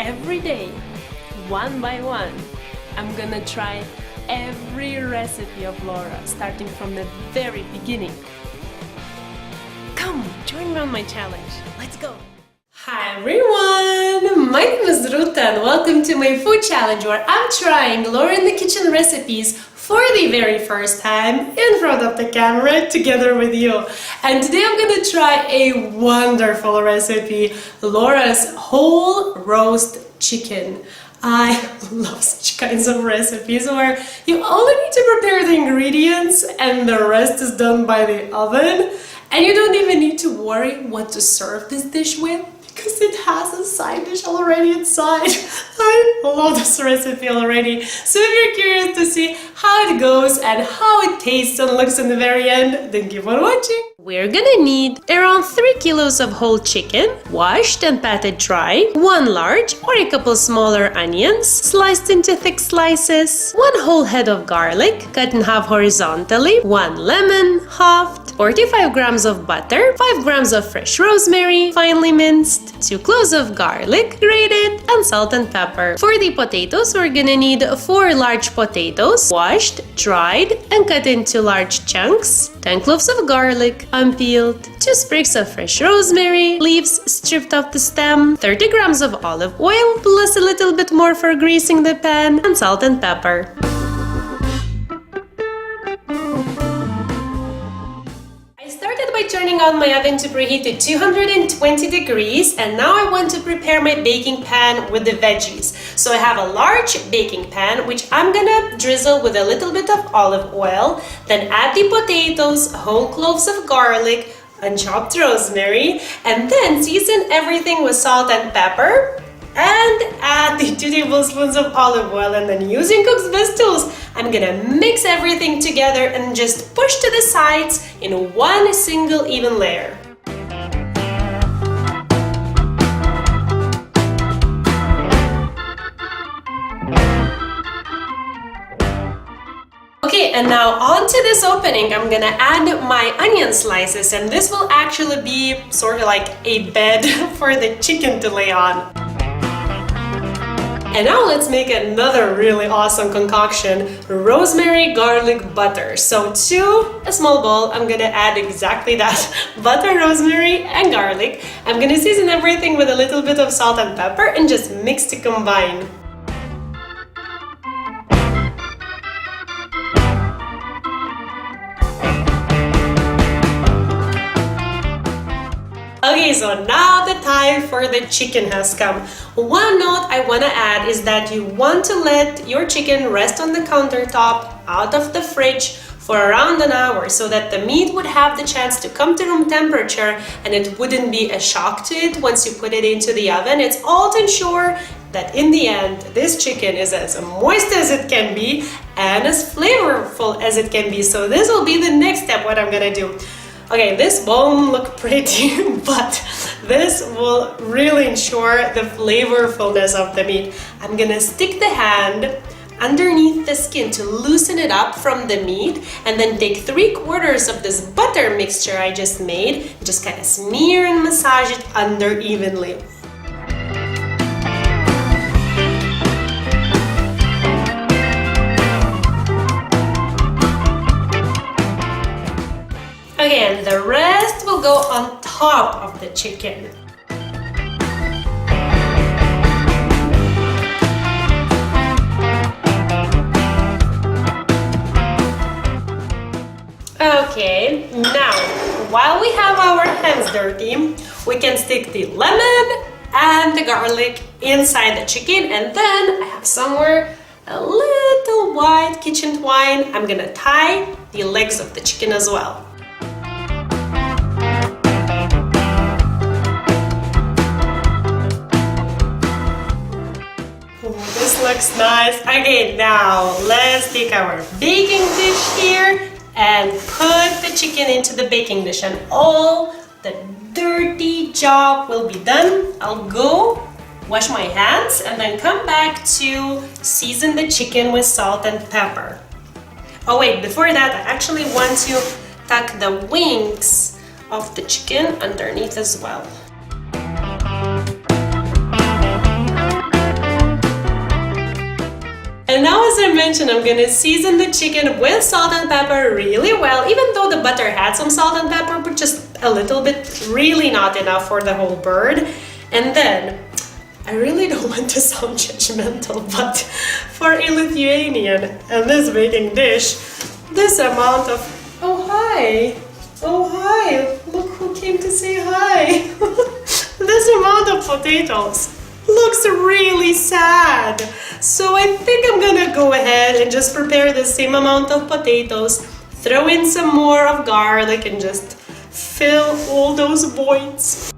every day, one by one, I'm gonna try every recipe of Laura, starting from the very beginning. Come, join me on my challenge. Let's go! Hi everyone! My name is Ruta and welcome to my food challenge where I'm trying Laura in the kitchen recipes for the very first time in front of the camera together with you. And today I'm gonna try a wonderful recipe, Laura's whole roast chicken. I love such kinds of recipes where you only need to prepare the ingredients and the rest is done by the oven. And you don't even need to worry what to serve this dish with because it has a side dish already inside. I love this recipe already. So if you're curious to see how it goes and how it tastes and looks in the very end, then keep on watching. We're gonna need around 3 kilos of whole chicken, washed and patted dry, 1 large or a couple smaller onions, sliced into thick slices, 1 whole head of garlic, cut in half horizontally, 1 lemon, halved, 45 grams of butter, 5 grams of fresh rosemary, finely minced, 2 cloves of garlic, grated, and salt and pepper. For the potatoes, we're gonna need 4 large potatoes, washed, dried, and cut into large chunks, 10 cloves of garlic, unpeeled, 2 sprigs of fresh rosemary, leaves stripped off the stem, 30 grams of olive oil, plus a little bit more for greasing the pan, and salt and pepper. Turning on my oven to preheat to 220 degrees, and now I want to prepare my baking pan with the veggies. So I have a large baking pan which I'm gonna drizzle with a little bit of olive oil, then add the potatoes, whole cloves of garlic, and chopped rosemary, and then season everything with salt and pepper. And add the 2 tablespoons of olive oil, and then using cook's best tools, I'm gonna mix everything together and just push to the sides in one single even layer. Okay, and now onto this opening, I'm gonna add my onion slices, and this will actually be sort of like a bed for the chicken to lay on. And now let's make another really awesome concoction, rosemary garlic butter. So to a small bowl, I'm gonna add exactly that, butter, rosemary, and garlic. I'm gonna season everything with a little bit of salt and pepper and just mix to combine. Okay, so now the time for the chicken has come. One note I want to add is that you want to let your chicken rest on the countertop out of the fridge for around an hour so that the meat would have the chance to come to room temperature and it wouldn't be a shock to it once you put it into the oven. It's all to ensure that in the end, this chicken is as moist as it can be and as flavorful as it can be. So this will be the next step, what I'm gonna do. Okay, this won't look pretty, but this will really ensure the flavorfulness of the meat. I'm gonna stick the hand underneath the skin to loosen it up from the meat, and then take 3/4 of this butter mixture I just made, just kind of smear and massage it under evenly. Okay, and the rest will go on top of the chicken. Okay, now, while we have our hands dirty, we can stick the lemon and the garlic inside the chicken, and then I have somewhere a little white kitchen twine. I'm gonna tie the legs of the chicken as well. This looks nice. Okay, now let's take our baking dish here and put the chicken into the baking dish, and all the dirty job will be done. I'll go wash my hands and then come back to season the chicken with salt and pepper. Oh wait, before that, I actually want to tuck the wings of the chicken underneath as well. mentioned, I'm gonna season the chicken with salt and pepper really well, even though the butter had some salt and pepper, but just a little bit, really not enough for the whole bird. And then, I really don't want to sound judgmental, but for a Lithuanian and this baking dish, this amount of, oh hi, look who came to say hi. This amount of potatoes looks really sad. So I think I'm gonna go ahead and just prepare the same amount of potatoes, throw in some more of garlic and just fill all those voids.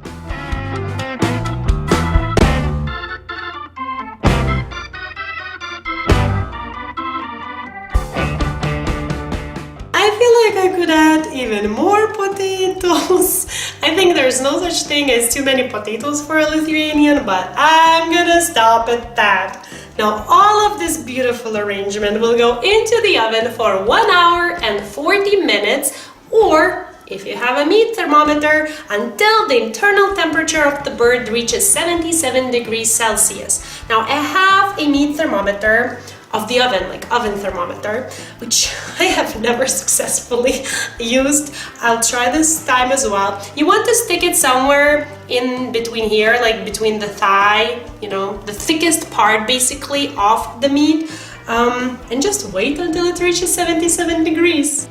I feel like I could add even more potatoes. I think there's no such thing as too many potatoes for a Lithuanian, but I'm gonna stop at that. Now all of this beautiful arrangement will go into the oven for 1 hour and 40 minutes, or if you have a meat thermometer, until the internal temperature of the bird reaches 77 degrees Celsius. Now I have a meat thermometer of the oven, like oven thermometer, which I have never successfully used. I'll try this time as well. You want to stick it somewhere in between here, like between the thigh, you know, the thickest part basically of the meat, and just wait until it reaches 77 degrees.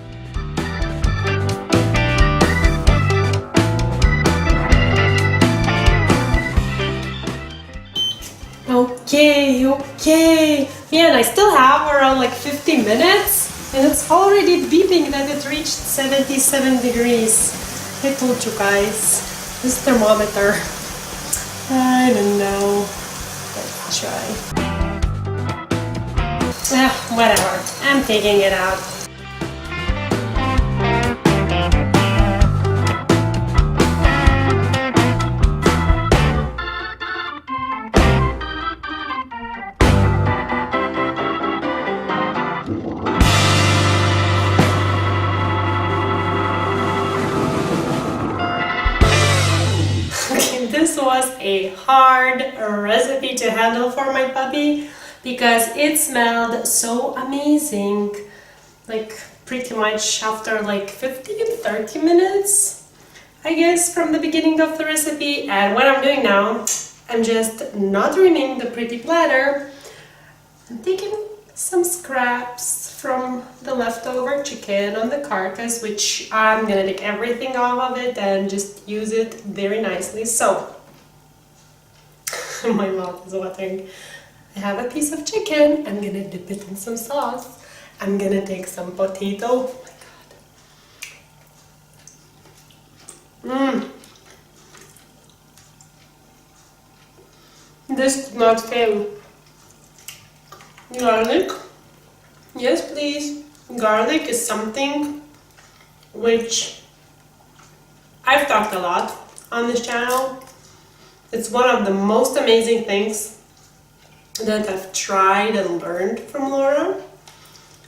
Okay. Yeah, and I still have around like 50 minutes, and it's already beeping that it reached 77 degrees. I told you guys, this thermometer, I don't know. Let's try. Whatever, I'm taking it out. This was a hard recipe to handle for my puppy because it smelled so amazing. Like pretty much after like 30 minutes, I guess, from the beginning of the recipe. And what I'm doing now, I'm just not ruining the pretty platter. I'm taking some scraps from the leftover chicken on the carcass, which I'm gonna take everything off of it and just use it very nicely. So, my mouth is watering. I have a piece of chicken, I'm gonna dip it in some sauce. I'm gonna take some potato. Oh my god. This did not fail. Garlic. Yes, please. Garlic is something which I've talked a lot on this channel. It's one of the most amazing things that I've tried and learned from Laura.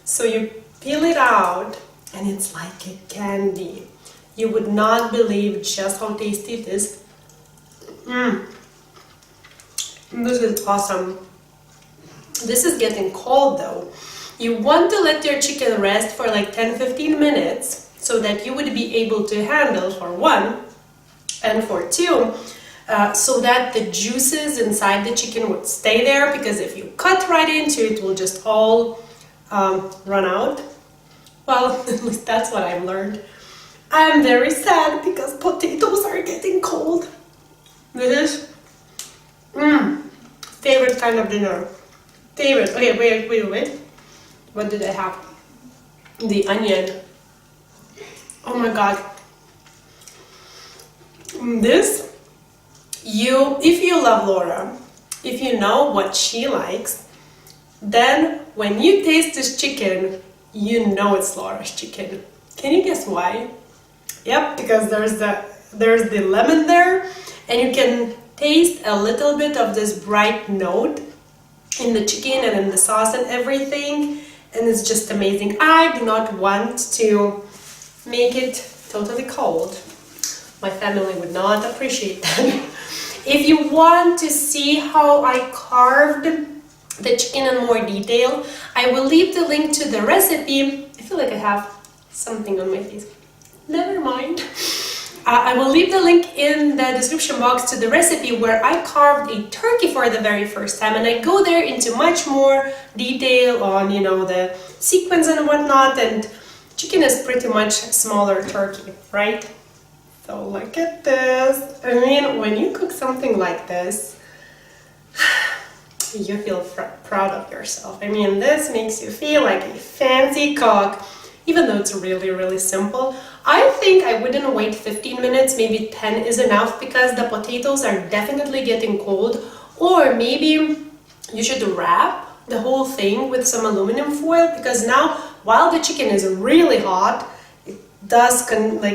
So you peel it out and it's like a candy. You would not believe just how tasty it is. This is awesome. This is getting cold though. You want to let your chicken rest for like 10-15 minutes so that you would be able to handle for 1, and for 2, so that the juices inside the chicken would stay there, because if you cut right into it, it will just all run out. Well, at least that's what I've learned. I'm very sad because potatoes are getting cold. This is favorite kind of dinner. Favorite. Okay, wait. What did I have? The onion. Oh my god. This, if you love Laura, if you know what she likes, then when you taste this chicken, you know it's Laura's chicken. Can you guess why? Yep, because there's the lemon there, and you can taste a little bit of this bright note in the chicken and in the sauce and everything, and it's just amazing. I do not want to make it totally cold. My family would not appreciate that. If you want to see how I carved the chicken in more detail. I will leave the link to the recipe. I feel like I have something on my face. Never mind. I will leave the link in the description box to the recipe where I carved a turkey for the very first time, and I go there into much more detail on, you know, the sequence and whatnot, and chicken is pretty much smaller turkey, right? So look at this. I mean, when you cook something like this, you feel proud of yourself. I mean, this makes you feel like a fancy cook, even though it's really, really simple. I think I wouldn't wait 15 minutes, maybe 10 is enough because the potatoes are definitely getting cold. Or maybe you should wrap the whole thing with some aluminum foil, because now while the chicken is really hot, it does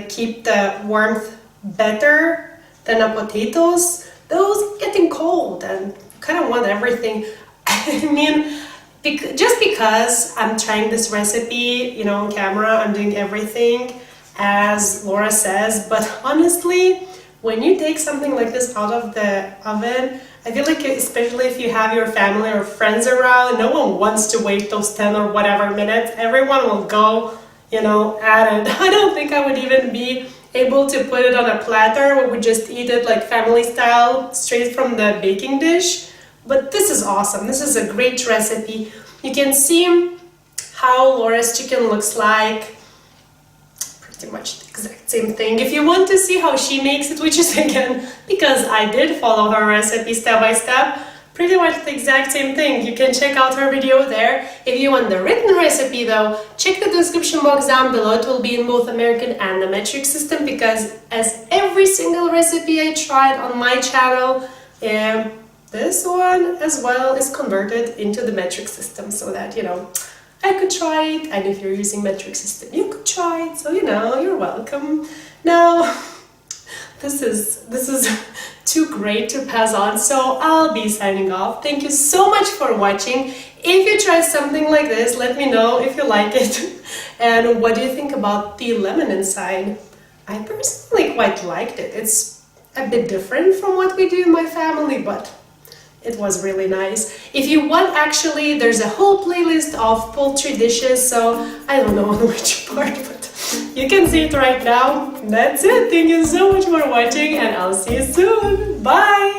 keep the warmth better than the potatoes. Those getting cold and kind of want everything. I mean, just because I'm trying this recipe, you know, on camera, I'm doing everything as Laura says, but honestly, when you take something like this out of the oven, I feel like, especially if you have your family or friends around, no one wants to wait those 10 or whatever minutes. Everyone will go, you know, at it. I don't think I would even be able to put it on a platter where we just eat it like family style, straight from the baking dish. But this is awesome. This is a great recipe. You can see how Laura's chicken looks like. Pretty much the exact same thing. If you want to see how she makes it, which is again, because I did follow her recipe step by step, pretty much the exact same thing. You can check out her video there. If you want the written recipe though, check the description box down below. It will be in both American and the metric system, because as every single recipe I tried on my channel, this one as well is converted into the metric system, so that, you know, I could try it, and if you're using metric system, you could try it, so, you know, you're welcome. Now, this is too great to pass on, so I'll be signing off. Thank you so much for watching. If you try something like this, let me know if you like it. And what do you think about the lemon inside? I personally quite liked it. It's a bit different from what we do in my family, but it was really nice. If you want, actually, there's a whole playlist of poultry dishes, so I don't know on which part, but you can see it right now. That's it. Thank you so much for watching, and I'll see you soon. Bye!